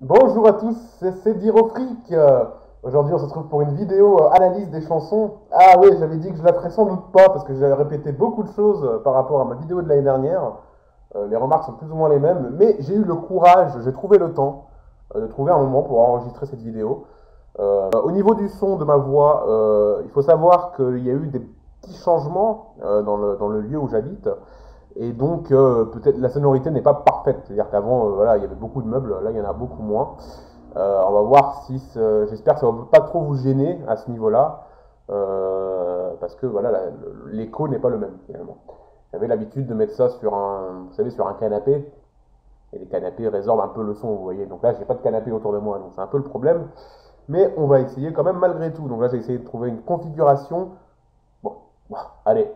Bonjour à tous, c'est Dirofric. Aujourd'hui, on se retrouve pour une vidéo analyse des chansons. Ah oui, j'avais dit que je la ferais sans doute pas parce que j'avais répété beaucoup de choses par rapport à ma vidéo de l'année dernière. Les remarques sont plus ou moins les mêmes, mais j'ai eu le courage, j'ai trouvé le temps de trouver un moment pour enregistrer cette vidéo. Au niveau du son de ma voix, il faut savoir qu'il y a eu des petits changements dans le lieu où j'habite. Et donc, peut-être la sonorité n'est pas parfaite. C'est-à-dire qu'avant, voilà, il y avait beaucoup de meubles, là, il y en a beaucoup moins. On va voir si. J'espère que ça ne va pas trop vous gêner à ce niveau-là. Parce que voilà, l'écho n'est pas le même finalement. J'avais l'habitude de mettre ça sur vous savez, sur un canapé. Et les canapés résorbent un peu le son, vous voyez. Donc là, j'ai pas de canapé autour de moi, donc c'est un peu le problème. Mais on va essayer quand même malgré tout. Donc là, j'ai essayé de trouver une configuration. Bon, allez,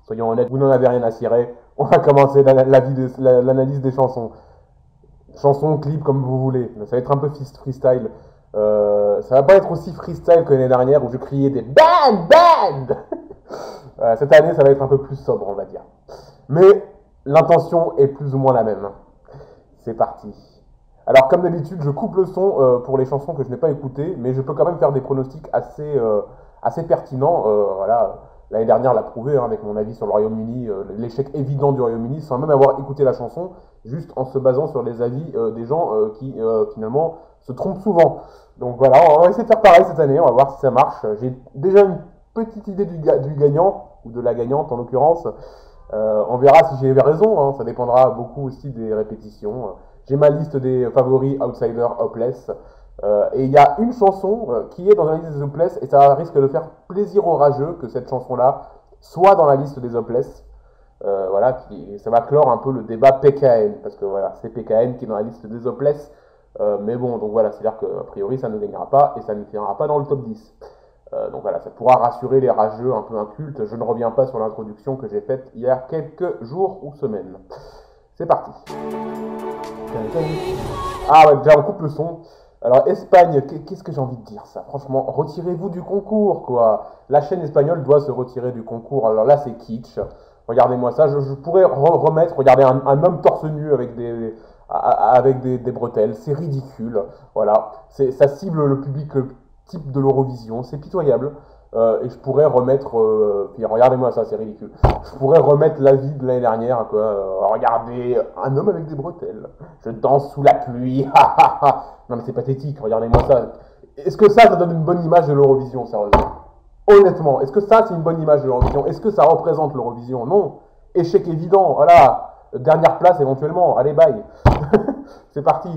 soyons honnêtes, vous n'en avez rien à cirer. On va commencer l'analyse des chansons. Chansons, clips, comme vous voulez. Ça va être un peu freestyle. Ça va pas être aussi freestyle que l'année dernière où je criais des band. Cette année, ça va être un peu plus sobre, on va dire. Mais l'intention est plus ou moins la même. C'est parti. Alors, comme d'habitude, je coupe le son pour les chansons que je n'ai pas écoutées, mais je peux quand même faire des pronostics assez pertinents. Voilà. L'année dernière l'a prouvé hein, avec mon avis sur le Royaume-Uni, l'échec évident du Royaume-Uni, sans même avoir écouté la chanson, juste en se basant sur les avis des gens qui finalement se trompent souvent. Donc voilà, on va essayer de faire pareil cette année, on va voir si ça marche. J'ai déjà une petite idée du gagnant, ou de la gagnante en l'occurrence. On verra si j'ai raison, hein, ça dépendra beaucoup aussi des répétitions. J'ai ma liste des favoris Outsider Hopeless. Et il y a une chanson qui est dans la liste des Hopeless et ça risque de faire plaisir aux rageux que cette chanson-là soit dans la liste des Hopeless. Voilà, ça va clore un peu le débat PKN parce que voilà, c'est PKN qui est dans la liste des Hopeless. Mais bon, donc voilà, c'est-à-dire qu'a priori ça ne gagnera pas et ça ne finira pas dans le top 10. Donc voilà, ça pourra rassurer les rageux un peu incultes. Je ne reviens pas sur l'introduction que j'ai faite il y a quelques jours ou semaines. C'est parti. Ah ouais, déjà on coupe le son. Alors Espagne, qu'est-ce que j'ai envie de dire ça? Franchement, retirez-vous du concours quoi. La chaîne espagnole doit se retirer du concours. Alors là c'est kitsch. Regardez-moi ça. Je pourrais remettre, regardez un homme torse nu avec des bretelles. C'est ridicule. Voilà. Ça cible le public type de l'Eurovision. C'est pitoyable. Et je pourrais remettre, puis regardez-moi ça, c'est ridicule. Je pourrais remettre l'avis de l'année dernière, quoi. Regardez, un homme avec des bretelles. Je danse sous la pluie. Non mais c'est pathétique, regardez-moi ça. Est-ce que ça donne une bonne image de l'Eurovision, sérieusement? Honnêtement, est-ce que ça c'est une bonne image de l'Eurovision? Est-ce que ça représente l'Eurovision? Non. Échec évident, voilà. Dernière place éventuellement, allez bye. C'est parti.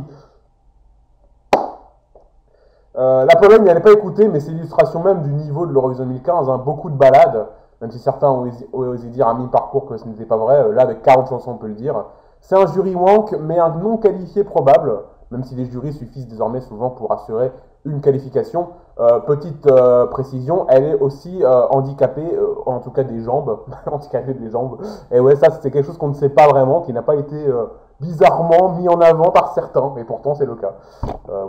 La Pologne, elle n'est pas écoutée, mais c'est l'illustration même du niveau de l'Eurovision 2015. Hein. Beaucoup de ballades, même si certains ont osé dire à mi-parcours que ce n'était pas vrai. Là, avec 40 chansons, on peut le dire. C'est un jury wank, mais un non qualifié probable, même si les jurys suffisent désormais souvent pour assurer une qualification. Petite précision, elle est aussi handicapée, en tout cas des jambes, handicapée des jambes. Et ouais, ça c'est quelque chose qu'on ne sait pas vraiment, qui n'a pas été bizarrement mis en avant par certains, et pourtant c'est le cas.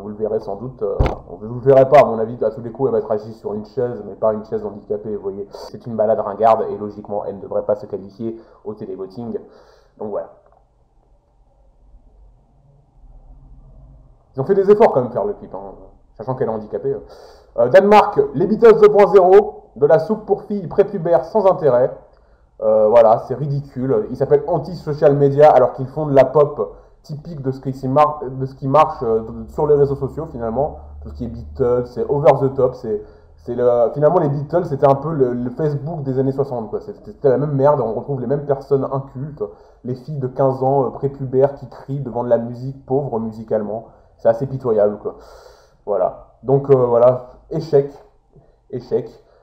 Vous le verrez sans doute, vous ne le verrez pas à mon avis, à tous les coups elle va être assise sur une chaise, mais pas une chaise handicapée, vous voyez. C'est une balade ringarde, et logiquement elle ne devrait pas se qualifier au télévoting. Donc voilà. Ils ont fait des efforts quand même faire le clip, hein, sachant qu'elle est handicapée. Danemark, les Beatles 2.0, de la soupe pour filles prépubères sans intérêt. Voilà, c'est ridicule. Ils s'appellent anti-social media alors qu'ils font de la pop typique de ce qui marche sur les réseaux sociaux finalement. Tout ce qui est Beatles, c'est over the top. Finalement, les Beatles, c'était un peu le Facebook des années 60. Quoi. C'était la même merde. On retrouve les mêmes personnes incultes, les filles de 15 ans prépubères qui crient devant de la musique pauvre musicalement. C'est assez pitoyable. Quoi. Voilà. Donc voilà, échec.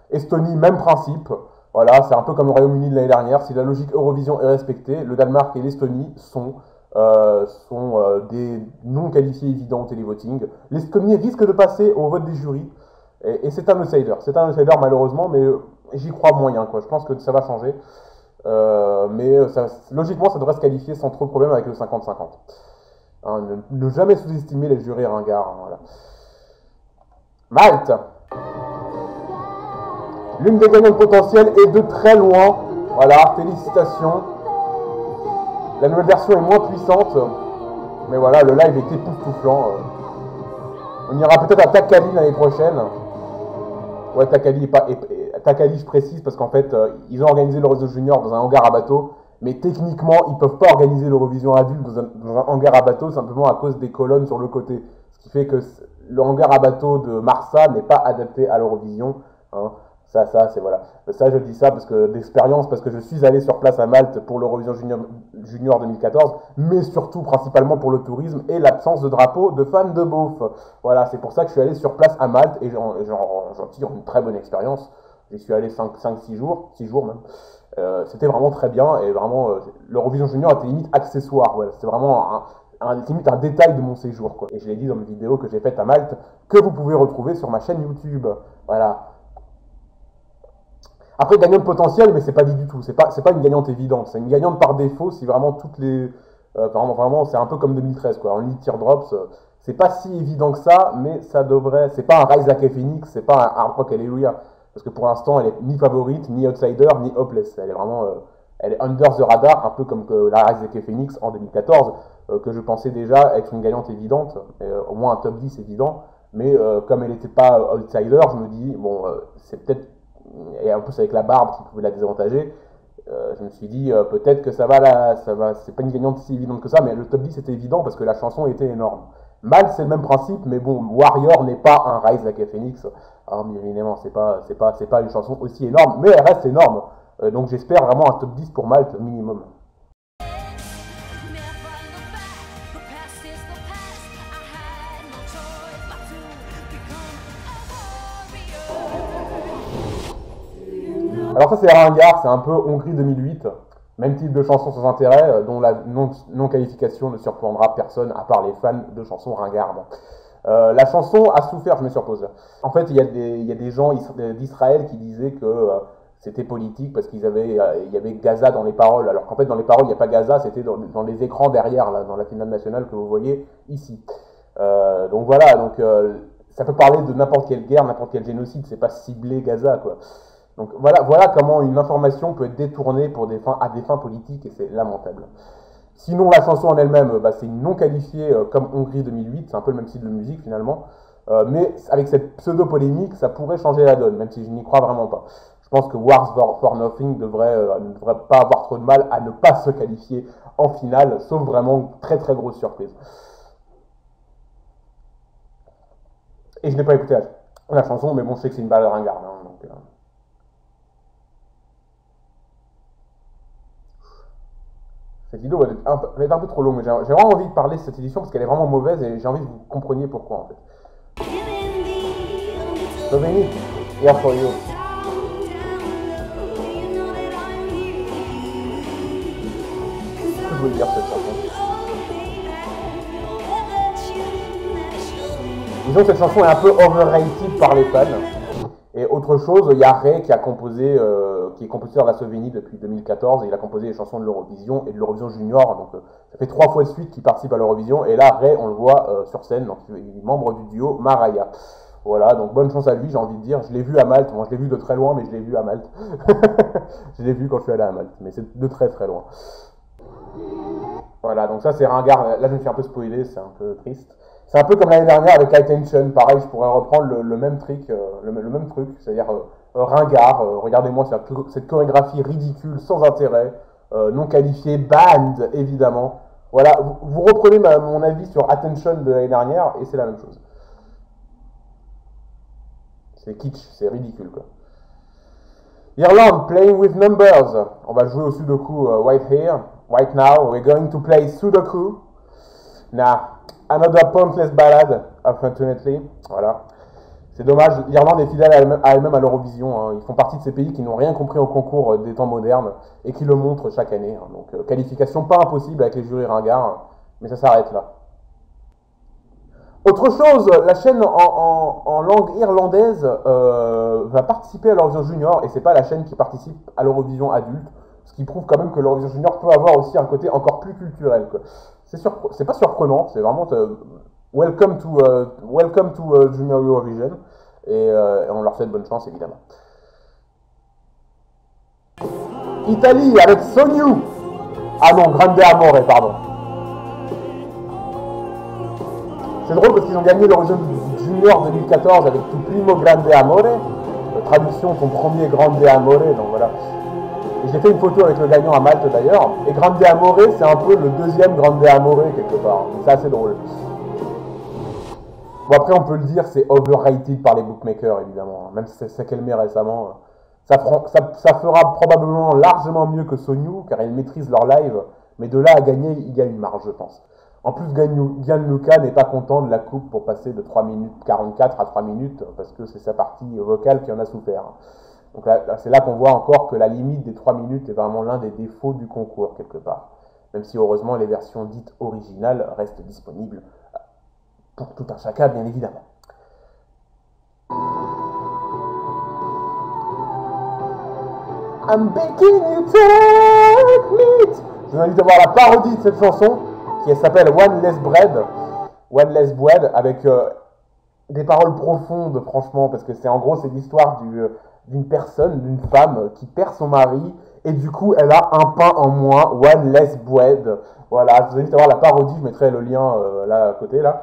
Estonie, même principe. Voilà, c'est un peu comme le Royaume-Uni de l'année dernière. Si la logique Eurovision est respectée, le Danemark et l'Estonie sont des non qualifiés évidents au télévoting. L'Estonie risque de passer au vote des jurys. Et c'est un outsider. C'est un outsider malheureusement, mais j'y crois moyen. Quoi. Je pense que ça va changer. Logiquement, ça devrait se qualifier sans trop de problème avec le 50-50. Hein, ne jamais sous-estimer les jurys ringards. Hein, voilà. Malte. L'une des gagnantes potentielles est de très loin. Voilà, félicitations. La nouvelle version est moins puissante. Mais voilà, le live est époustouflant. On ira peut-être à Takali l'année prochaine. Ouais, Takali, Takali, je précise, parce qu'en fait, ils ont organisé l'Eurovision Junior dans un hangar à bateau, mais techniquement, ils peuvent pas organiser l'Eurovision adulte dans un hangar à bateau, simplement à cause des colonnes sur le côté. Ce qui fait que le hangar à bateau de Marsa n'est pas adapté à l'Eurovision. Hein. Ça, c'est voilà. Ça, je dis ça parce que d'expérience, parce que je suis allé sur place à Malte pour l'Eurovision Junior 2014, mais surtout principalement pour le tourisme et l'absence de drapeau de fans de beauf. Voilà, c'est pour ça que je suis allé sur place à Malte et j'en tire une très bonne expérience. J'y suis allé 5-6 jours, 6 jours même. C'était vraiment très bien et vraiment l'Eurovision Junior était limite accessoire. Voilà, c'était vraiment limite un détail de mon séjour, quoi. Et je l'ai dit dans mes vidéos que j'ai faites à Malte, que vous pouvez retrouver sur ma chaîne YouTube. Voilà. Après, gagnante potentielle, mais c'est pas dit du tout. C'est pas une gagnante évidente. C'est une gagnante par défaut si vraiment toutes les. Vraiment, c'est un peu comme 2013, quoi. En lead teardrops, c'est pas si évident que ça, mais ça devrait. C'est pas un Rise Like a Phoenix, c'est pas un Hard Rock Hallelujah. Parce que pour l'instant, elle est ni favorite, ni outsider, ni hopeless. Elle est vraiment. Elle est under the radar, un peu comme que la Rise Like a Phoenix en 2014, que je pensais déjà être une gagnante évidente, au moins un top 10 évident. Mais comme elle n'était pas outsider, je me dis, bon, c'est peut-être. Et en plus avec la barbe qui pouvait la désavantager, je me suis dit peut-être que ça va, c'est pas une gagnante si évidente que ça, mais le top 10 était évident parce que la chanson était énorme. Mal, c'est le même principe, mais bon, Warrior n'est pas un Rise Like a Phoenix. Alors, bien évidemment, c'est pas une chanson aussi énorme, mais elle reste énorme. Donc j'espère vraiment un top 10 pour Malte minimum. Alors ça c'est Ringard, c'est un peu Hongrie 2008, même type de chanson sans intérêt, dont la non-qualification ne surprendra personne à part les fans de chansons ringardes. La chanson a souffert, je me surpose. En fait, il y a des gens d'Israël qui disaient que c'était politique parce il y avait Gaza dans les paroles, alors qu'en fait dans les paroles il n'y a pas Gaza, c'était dans les écrans derrière, là, dans la finale nationale que vous voyez ici. Donc voilà, ça peut parler de n'importe quelle guerre, n'importe quel génocide, c'est pas ciblé Gaza, quoi. Donc voilà comment une information peut être détournée à des fins politiques et c'est lamentable. Sinon la chanson en elle-même, c'est une non qualifiée comme Hongrie 2008, c'est un peu le même style de musique finalement, mais avec cette pseudo-polémique ça pourrait changer la donne, même si je n'y crois vraiment pas. Je pense que Wars for Nothing ne devrait pas avoir trop de mal à ne pas se qualifier en finale, sauf vraiment très très grosse surprise. Et je n'ai pas écouté la chanson, mais bon je sais que c'est une balle ringarde, hein, donc... Cette vidéo va être un peu trop longue, mais j'ai vraiment envie de parler de cette édition parce qu'elle est vraiment mauvaise et j'ai envie que vous compreniez pourquoi en fait. Dominique, here for you. Qu'est-ce que je voulais dire cette chanson? Disons que cette chanson est un peu overrated par les fans. Et autre chose, il y a Ray qui est compositeur de la Slovénie depuis 2014, et il a composé les chansons de l'Eurovision et de l'Eurovision Junior, donc ça fait 3 fois de suite qu'il participe à l'Eurovision, et là Ray on le voit sur scène, donc il est membre du duo Maraya. Voilà, donc bonne chance à lui, j'ai envie de dire, je l'ai vu à Malte, moi je l'ai vu de très loin, mais je l'ai vu à Malte. Je l'ai vu quand je suis allé à Malte, mais c'est de très très loin. Voilà, donc ça c'est ringard, là je me suis un peu spoilé, c'est un peu triste. C'est un peu comme l'année dernière avec High Tension, pareil, je pourrais reprendre le même truc, c'est-à-dire ringard, regardez-moi cette chorégraphie ridicule, sans intérêt, non qualifiée, banned, évidemment. Voilà, vous reprenez mon avis sur Attention de l'année dernière, et c'est la même chose. C'est kitsch, c'est ridicule, quoi. Irlande, playing with numbers. On va jouer au Sudoku right here, right now. We're going to play Sudoku. Now, another pointless ballad, unfortunately. Voilà. C'est dommage, l'Irlande est fidèle à elle-même à l'Eurovision. Hein. Ils font partie de ces pays qui n'ont rien compris au concours des temps modernes et qui le montrent chaque année. Hein. Donc, qualification pas impossible avec les jurys ringards, mais ça s'arrête là. Autre chose, la chaîne en langue irlandaise va participer à l'Eurovision Junior et c'est pas la chaîne qui participe à l'Eurovision adulte, ce qui prouve quand même que l'Eurovision Junior peut avoir aussi un côté encore plus culturel, quoi. C'est pas surprenant, c'est vraiment welcome to Junior Eurovision et on leur souhaite bonne chance évidemment. Italie avec Sognu. Ah non, Grande Amore, pardon. C'est drôle parce qu'ils ont gagné l'Eurovision Junior 2014 avec Tu primo grande amore, traduction ton premier grande amore, donc voilà. Et j'ai fait une photo avec le gagnant à Malte d'ailleurs, et grande amore c'est un peu le deuxième grande amore quelque part, donc c'est assez drôle. Bon après on peut le dire, c'est overrated par les bookmakers évidemment, même si c'est ça qu'elle met récemment. Ça fera probablement largement mieux que Sonyu, car ils maîtrisent leur live, mais de là à gagner, il y a une marge je pense. En plus, Gianluca n'est pas content de la coupe pour passer de 3 minutes 44 à 3 minutes, parce que c'est sa partie vocale qui en a souffert. Donc là, c'est là qu'on voit encore que la limite des 3 minutes est vraiment l'un des défauts du concours, quelque part. Même si heureusement les versions dites originales restent disponibles pour tout un chacun, bien évidemment. I'm begging you take me. Je vous invite à voir la parodie de cette chanson qui s'appelle One Less Bread. One Less Bread avec des paroles profondes, franchement, parce que c'est en gros c'est l'histoire d'une personne, d'une femme qui perd son mari et du coup elle a un pain en moins, One Less Bread. Voilà, je vous invite à voir la parodie, je mettrai le lien là à côté là.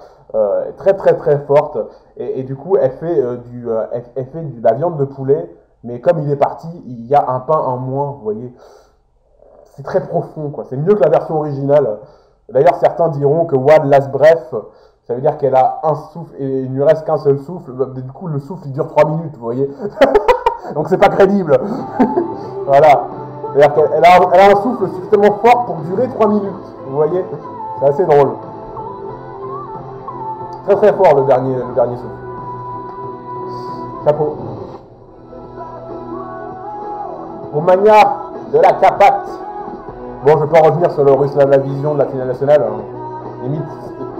Très très très forte et du coup elle fait de la viande de poulet, mais comme il est parti, il y a un pain en moins, vous voyez. C'est très profond, quoi. C'est mieux que la version originale. D'ailleurs, certains diront que One Last Breath, ça veut dire qu'elle a un souffle et il ne lui reste qu'un seul souffle. Du coup, le souffle il dure 3 minutes, vous voyez. Donc c'est pas crédible. Voilà. C'est-à-dire qu'elle a un souffle suffisamment fort pour durer 3 minutes, vous voyez. C'est assez drôle. Très très fort le dernier souffle. Chapeau. Romagna de la Capat. Bon, je peux en revenir sur le Ruslan Vision de la finale nationale. Limite,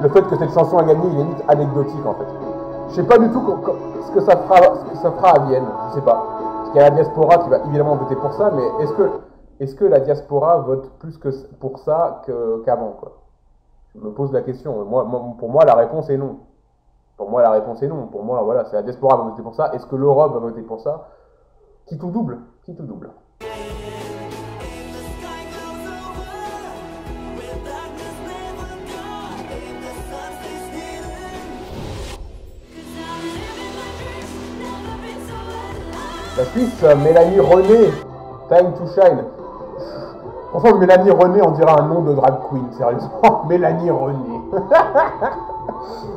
le fait que cette chanson a gagné, il est limite anecdotique en fait. Je sais pas du tout ce que ça fera à Vienne. Je sais pas. Parce qu'il y a la diaspora qui va évidemment voter pour ça, mais est-ce que la diaspora vote plus que pour ça qu'avant, quoi? Je me pose la question. Pour moi, la réponse est non. Pour moi, la réponse est non. Pour moi, voilà, c'est la diaspora qui va voter pour ça. Est-ce que l'Europe va voter pour ça? Qui tout double? Qui tout double? La Suisse, Mélanie René, Time to Shine. Franchement, Mélanie René, on dirait un nom de drag queen, sérieusement. Mélanie René.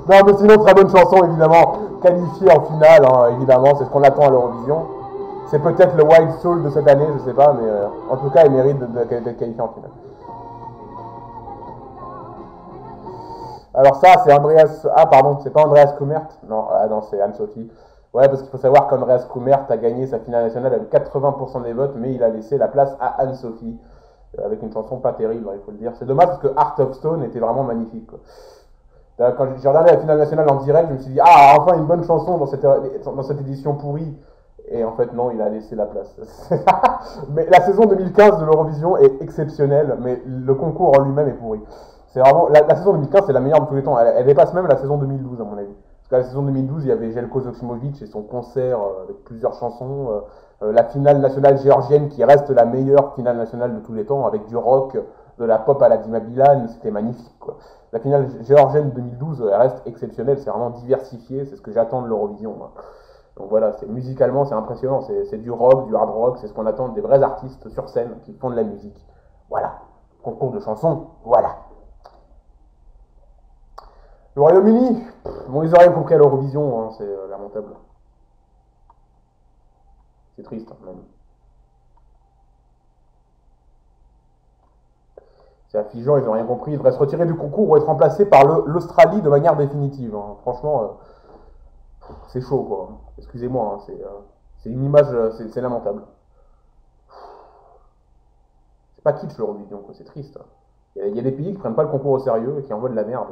Non, mais sinon, très bonne chanson, évidemment. Qualifiée en finale, hein, évidemment, c'est ce qu'on attend à l'Eurovision. C'est peut-être le Wild Soul de cette année, je sais pas, mais en tout cas, elle mérite d'être qualifiée en finale. Alors ça, c'est Andreas... Ah, pardon, c'est pas Andreas Kummert. Non, c'est Anne-Sophie. Ouais, parce qu'il faut savoir qu'Andreas Kummert a gagné sa finale nationale avec 80% des votes, mais il a laissé la place à Anne-Sophie, avec une chanson pas terrible, il faut le dire. C'est dommage parce que Heart of Stone était vraiment magnifique, quoi. Quand j'ai regardé la finale nationale en direct, je me suis dit, ah, enfin une bonne chanson dans cette édition pourrie. Et en fait, non, il a laissé la place. Mais la saison 2015 de l'Eurovision est exceptionnelle, mais le concours en lui-même est pourri. C'est vraiment, la saison 2015, c'est la meilleure de tous les temps. Elle dépasse même la saison 2012, à mon avis. Parce qu'à la saison 2012, il y avait Jelko Zoksimovic et son concert avec plusieurs chansons. La finale nationale géorgienne, qui reste la meilleure finale nationale de tous les temps, avec du rock, de la pop à la Dima Bilan, c'était magnifique, quoi. La finale géorgienne 2012, elle reste exceptionnelle, c'est vraiment diversifié, c'est ce que j'attends de l'Eurovision, moi. Donc voilà, musicalement, c'est impressionnant, c'est du rock, du hard rock, c'est ce qu'on attend des vrais artistes sur scène qui font de la musique. Voilà, concours de chansons, voilà. Le Royaume-Uni, bon, ils n'ont rien compris à l'Eurovision, hein, c'est lamentable. C'est triste, hein, même. C'est affligeant, ils n'ont rien compris, ils devraient se retirer du concours ou être remplacés par l'Australie de manière définitive. Hein. Franchement, c'est chaud, quoi. Excusez-moi, hein, c'est une image, c'est lamentable. C'est pas kitsch l'Eurovision, quoi, c'est triste. Il y a des pays qui prennent pas le concours au sérieux et qui envoient de la merde.